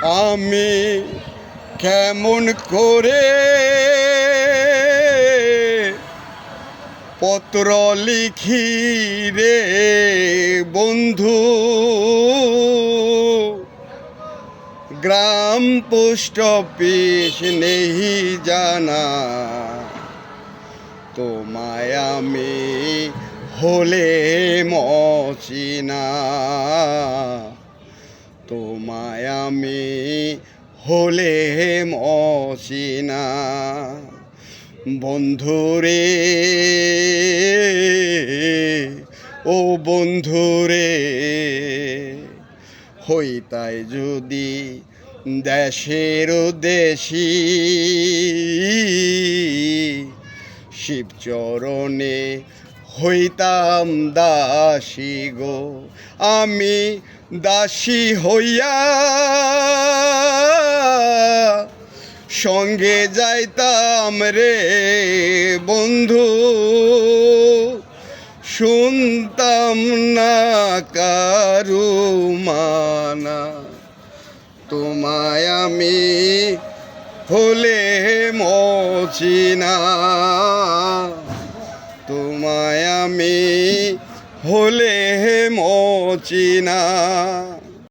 আমি কেমন করে পত্র লিখি রে বন্ধু, গ্রাম পোস্ট অফিস নেই জানা, তোমায় আমি হলে মচিনা, তোমায় আমি হলে মচিনা। বন্ধুরে ও বন্ধুরে, হইতাই যদি দেশের দেশি, শিবচরণে হইতাম দাসী গো। আমি দাসী হইয়া সঙ্গে যাইতাম রে বন্ধু, শুনতাম না কারু মানা, তোমায় আমি হলে মচিনা, তোমায় আমি হলে মচিনা।